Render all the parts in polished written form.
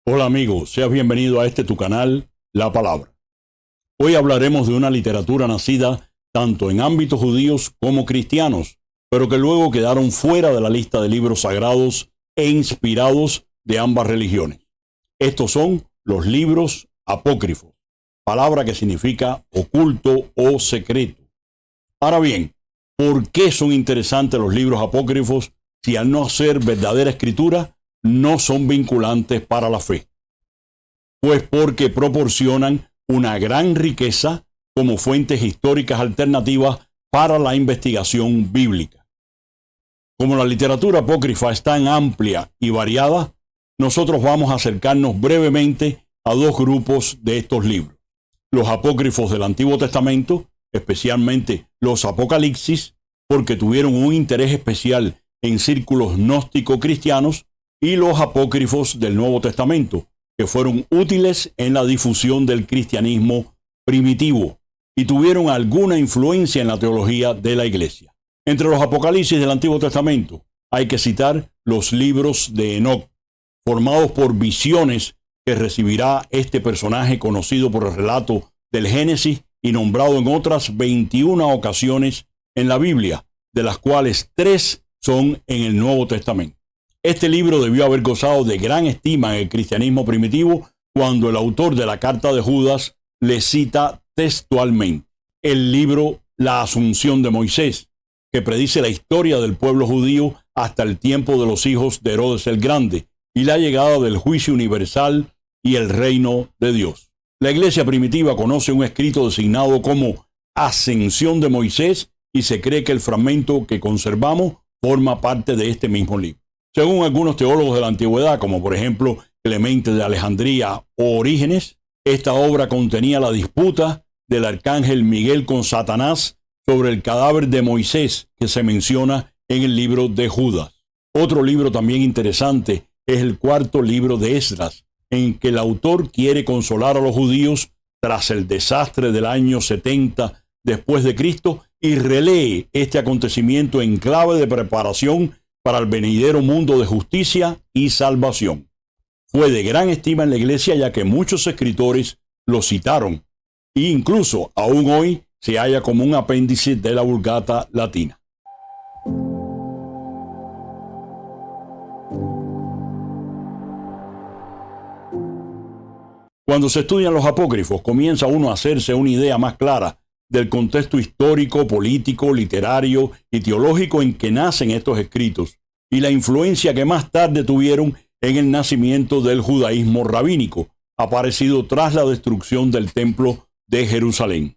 Hola amigo, seas bienvenido a tu canal, La Palabra. Hoy hablaremos de una literatura nacida tanto en ámbitos judíos como cristianos, pero que luego quedaron fuera de la lista de libros sagrados e inspirados de ambas religiones. Estos son los libros apócrifos, palabra que significa oculto o secreto. Ahora bien, ¿por qué son interesantes los libros apócrifos si al no ser verdadera escritura no son vinculantes para la fe? Pues porque proporcionan una gran riqueza como fuentes históricas alternativas para la investigación bíblica. Como la literatura apócrifa es tan amplia y variada, nosotros vamos a acercarnos brevemente a dos grupos de estos libros. Los apócrifos del Antiguo Testamento, especialmente los Apocalipsis, porque tuvieron un interés especial en círculos gnóstico-cristianos, y los apócrifos del Nuevo Testamento, que fueron útiles en la difusión del cristianismo primitivo y tuvieron alguna influencia en la teología de la Iglesia. Entre los Apocalipsis del Antiguo Testamento hay que citar los libros de Enoc, formados por visiones que recibirá este personaje conocido por el relato del Génesis y nombrado en otras 21 ocasiones en la Biblia, de las cuales 3 son en el Nuevo Testamento. Este libro debió haber gozado de gran estima en el cristianismo primitivo cuando el autor de la carta de Judas le cita textualmente el libro La Asunción de Moisés, que predice la historia del pueblo judío hasta el tiempo de los hijos de Herodes el Grande y la llegada del juicio universal y el reino de Dios. La iglesia primitiva conoce un escrito designado como Ascensión de Moisés y se cree que el fragmento que conservamos forma parte de este mismo libro. Según algunos teólogos de la antigüedad, como por ejemplo Clemente de Alejandría o Orígenes, esta obra contenía la disputa del arcángel Miguel con Satanás sobre el cadáver de Moisés que se menciona en el libro de Judas. Otro libro también interesante es el cuarto libro de Esdras, en que el autor quiere consolar a los judíos tras el desastre del año 70 después de Cristo y relee este acontecimiento en clave de preparación para el venidero mundo de justicia y salvación. Fue de gran estima en la iglesia ya que muchos escritores lo citaron e incluso aún hoy se halla como un apéndice de la Vulgata latina. Cuando se estudian los apócrifos, comienza uno a hacerse una idea más clara del contexto histórico, político, literario y teológico en que nacen estos escritos y la influencia que más tarde tuvieron en el nacimiento del judaísmo rabínico, aparecido tras la destrucción del templo de Jerusalén.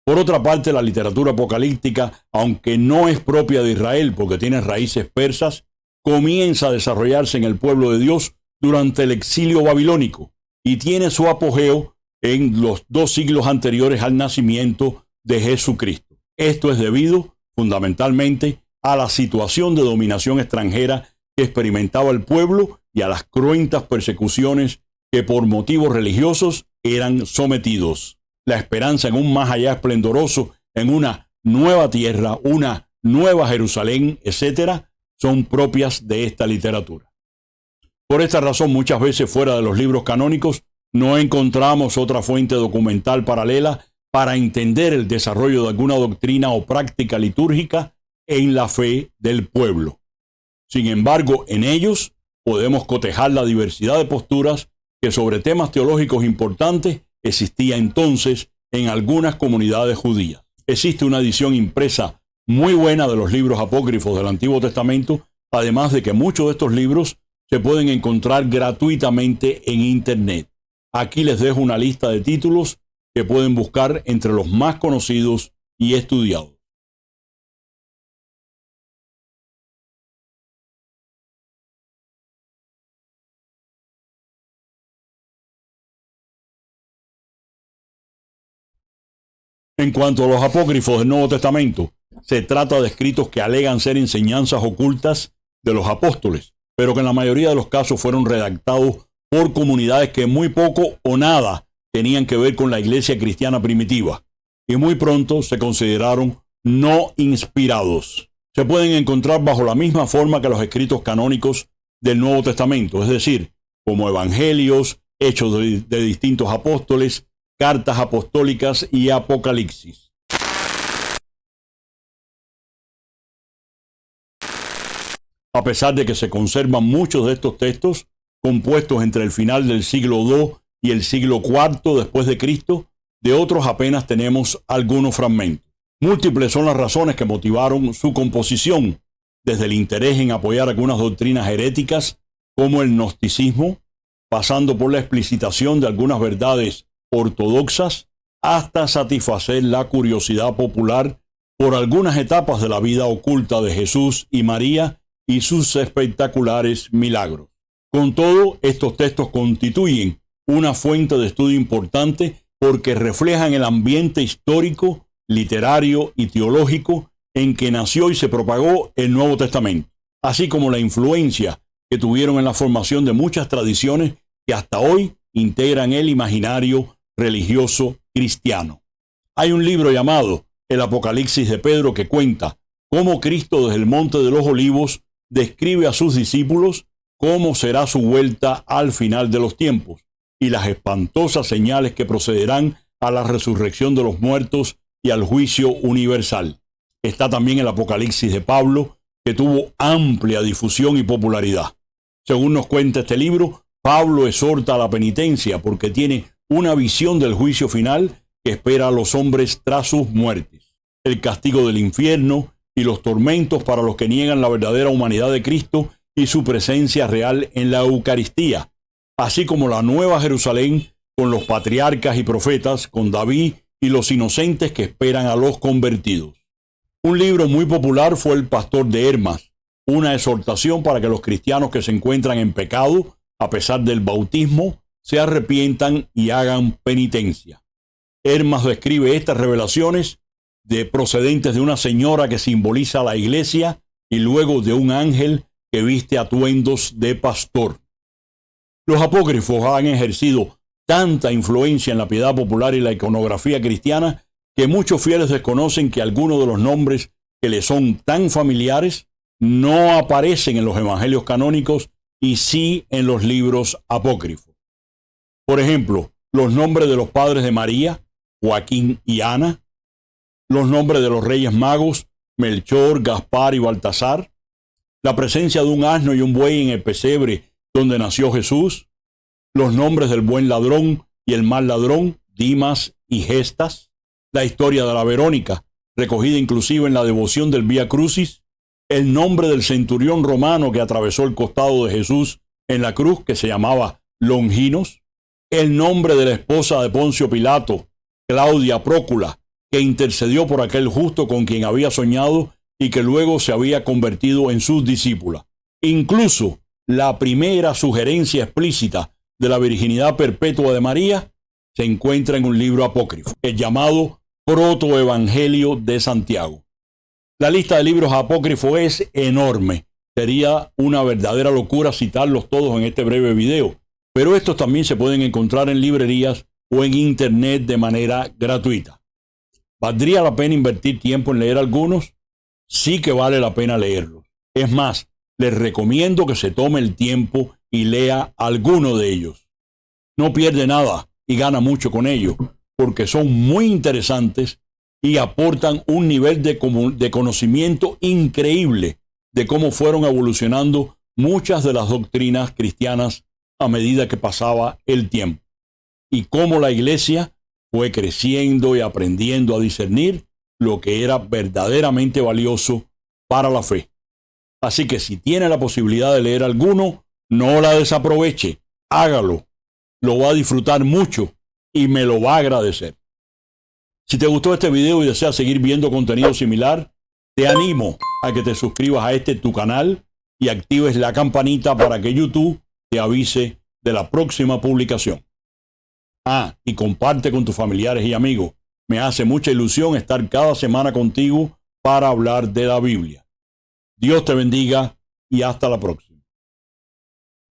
Por otra parte, la literatura apocalíptica, aunque no es propia de Israel porque tiene raíces persas, comienza a desarrollarse en el pueblo de Dios durante el exilio babilónico y tiene su apogeo en los 2 siglos anteriores al nacimiento de Jesucristo. Esto es debido, fundamentalmente, a la situación de dominación extranjera que experimentaba el pueblo y a las cruentas persecuciones que por motivos religiosos eran sometidos. La esperanza en un más allá esplendoroso, en una nueva tierra, una nueva Jerusalén, etc., son propias de esta literatura. Por esta razón, muchas veces fuera de los libros canónicos, no encontramos otra fuente documental paralela para entender el desarrollo de alguna doctrina o práctica litúrgica en la fe del pueblo. Sin embargo, en ellos podemos cotejar la diversidad de posturas que sobre temas teológicos importantes existía entonces en algunas comunidades judías. Existe una edición impresa muy buena de los libros apócrifos del Antiguo Testamento, además de que muchos de estos libros se pueden encontrar gratuitamente en Internet. Aquí les dejo una lista de títulos que pueden buscar entre los más conocidos y estudiados. En cuanto a los apócrifos del Nuevo Testamento, se trata de escritos que alegan ser enseñanzas ocultas de los apóstoles, pero que en la mayoría de los casos fueron redactados por comunidades que muy poco o nada tenían que ver con la iglesia cristiana primitiva, y muy pronto se consideraron no inspirados. Se pueden encontrar bajo la misma forma que los escritos canónicos del Nuevo Testamento, es decir, como evangelios, hechos de distintos apóstoles, cartas apostólicas y Apocalipsis. A pesar de que se conservan muchos de estos textos, compuestos entre el final del siglo II y el siglo IV después de Cristo, de otros apenas tenemos algunos fragmentos. Múltiples son las razones que motivaron su composición, desde el interés en apoyar algunas doctrinas heréticas, como el gnosticismo, pasando por la explicitación de algunas verdades ortodoxas, hasta satisfacer la curiosidad popular por algunas etapas de la vida oculta de Jesús y María y sus espectaculares milagros. Con todo, estos textos constituyen una fuente de estudio importante porque reflejan el ambiente histórico, literario y teológico en que nació y se propagó el Nuevo Testamento, así como la influencia que tuvieron en la formación de muchas tradiciones que hasta hoy integran el imaginario religioso cristiano. Hay un libro llamado El Apocalipsis de Pedro que cuenta cómo Cristo desde el Monte de los Olivos describe a sus discípulos cómo será su vuelta al final de los tiempos y las espantosas señales que procederán a la resurrección de los muertos y al juicio universal. Está también el Apocalipsis de Pablo, que tuvo amplia difusión y popularidad. Según nos cuenta este libro, Pablo exhorta a la penitencia porque tiene una visión del juicio final que espera a los hombres tras sus muertes, el castigo del infierno y los tormentos para los que niegan la verdadera humanidad de Cristo y su presencia real en la Eucaristía, así como la Nueva Jerusalén con los patriarcas y profetas, con David y los inocentes que esperan a los convertidos. Un libro muy popular fue El Pastor de Hermas, una exhortación para que los cristianos que se encuentran en pecado, a pesar del bautismo, se arrepientan y hagan penitencia. Hermas describe estas revelaciones procedentes de una señora que simboliza a la iglesia y luego de un ángel que viste atuendos de pastor. Los apócrifos han ejercido tanta influencia en la piedad popular y la iconografía cristiana que muchos fieles desconocen que algunos de los nombres que les son tan familiares no aparecen en los evangelios canónicos y sí en los libros apócrifos. Por ejemplo, los nombres de los padres de María, Joaquín y Ana, los nombres de los reyes magos, Melchor, Gaspar y Baltasar, la presencia de un asno y un buey en el pesebre donde nació Jesús, los nombres del buen ladrón y el mal ladrón, Dimas y Gestas, la historia de la Verónica, recogida inclusive en la devoción del Vía Crucis, el nombre del centurión romano que atravesó el costado de Jesús en la cruz, que se llamaba Longinos, el nombre de la esposa de Poncio Pilato, Claudia Prócula, que intercedió por aquel justo con quien había soñado y que luego se había convertido en su discípula. Incluso la primera sugerencia explícita de la virginidad perpetua de María se encuentra en un libro apócrifo, el llamado Protoevangelio de Santiago. La lista de libros apócrifos es enorme. Sería una verdadera locura citarlos todos en este breve video, pero estos también se pueden encontrar en librerías o en internet de manera gratuita. ¿Valdría la pena invertir tiempo en leer algunos? Sí que vale la pena leerlos. Es más, les recomiendo que se tome el tiempo y lea alguno de ellos. No pierde nada y gana mucho con ello, porque son muy interesantes y aportan un nivel de conocimiento increíble de cómo fueron evolucionando muchas de las doctrinas cristianas a medida que pasaba el tiempo, y cómo la iglesia fue creciendo y aprendiendo a discernir lo que era verdaderamente valioso para la fe. Así que si tiene la posibilidad de leer alguno, no la desaproveche, hágalo. Lo va a disfrutar mucho y me lo va a agradecer. Si te gustó este video y deseas seguir viendo contenido similar, te animo a que te suscribas a tu canal y actives la campanita para que YouTube te avise de la próxima publicación. Y comparte con tus familiares y amigos. Me hace mucha ilusión estar cada semana contigo para hablar de la Biblia. Dios te bendiga y hasta la próxima.